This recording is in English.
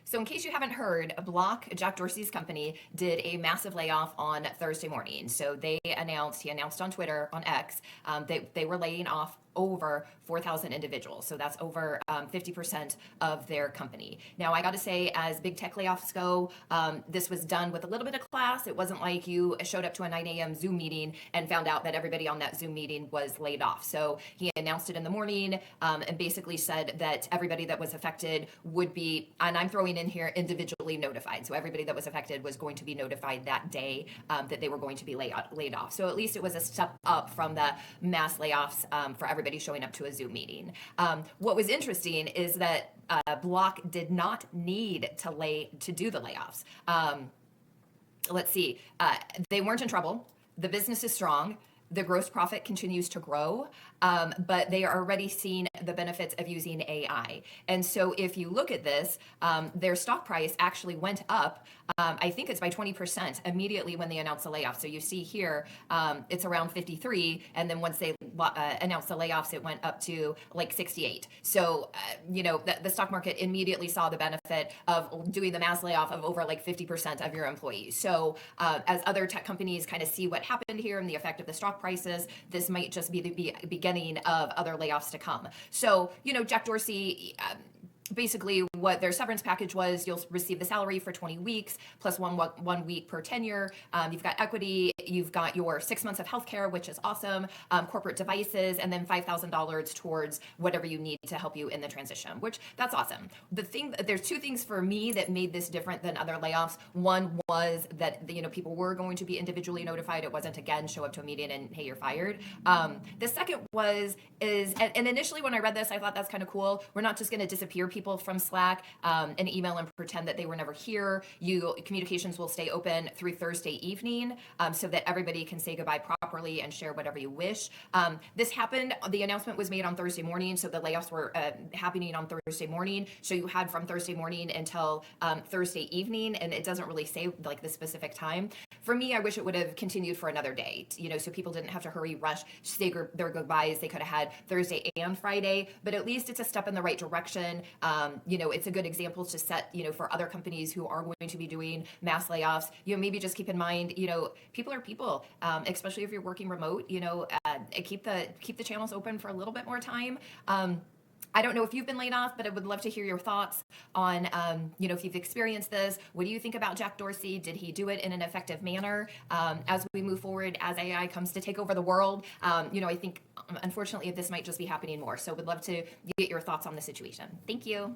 So in case you haven't heard, Block, Jack Dorsey's company, did a massive layoff on Thursday morning. So he announced on Twitter, on X, they were laying off over 4,000 individuals. So that's over 50% of their company. Now, I got to say, as big tech layoffs go, this was done with a little bit of class. It wasn't like you showed up to a 9 a.m. Zoom meeting and found out that everybody on that Zoom meeting was laid off. So he announced it in the morning and basically said that everybody that was affected would be, and I'm throwing in here, individually notified. So everybody that was affected was going to be notified that day that they were going to be laid off. So at least it was a step up from the mass layoffs for everybody showing up to a Zoom meeting. What was interesting is that Block did not need to do the layoffs. Let's see. They weren't in trouble. The business is strong. The gross profit continues to grow, but they are already seeing the benefits of using AI. And so if you look at this, their stock price actually went up, I think it's by 20% immediately when they announced the layoff. So you see here, it's around 53, and then once they announced the layoffs, it went up to like 68. So, the stock market immediately saw the benefit of doing the mass layoff of over like 50% of your employees. So as other tech companies kind of see what happened here and the effect of the stock prices, this might just be the beginning of other layoffs to come. So, Jack Dorsey, basically what their severance package was, you'll receive the salary for 20 weeks plus one week per tenure. You've got equity, you've got your 6 months of healthcare, which is awesome, corporate devices, and then $5,000 towards whatever you need to help you in the transition, which that's awesome. There's two things for me that made this different than other layoffs. One was that people were going to be individually notified. It wasn't, again, show up to a meeting and hey, you're fired. The second and initially when I read this, I thought that's kind of cool. We're not just going to disappear people from Slack and email and pretend that they were never here. Communications will stay open through Thursday evening so that everybody can say goodbye properly and share whatever you wish. This happened, the announcement was made on Thursday morning, so the layoffs were happening on Thursday morning. So you had from Thursday morning until Thursday evening, and it doesn't really say like the specific time. For me, I wish it would have continued for another day, so people didn't have to hurry, rush, say their goodbyes. They could have had Thursday and Friday, but at least it's a step in the right direction. It's a good example to set, for other companies who are going to be doing mass layoffs. Maybe just keep in mind, people are people, especially if you're working remote. Keep the channels open for a little bit more time. I don't know if you've been laid off, but I would love to hear your thoughts on, if you've experienced this. What do you think about Jack Dorsey? Did he do it in an effective manner? As we move forward, as AI comes to take over the world, I think, unfortunately, this might just be happening more. So would love to get your thoughts on the situation. Thank you.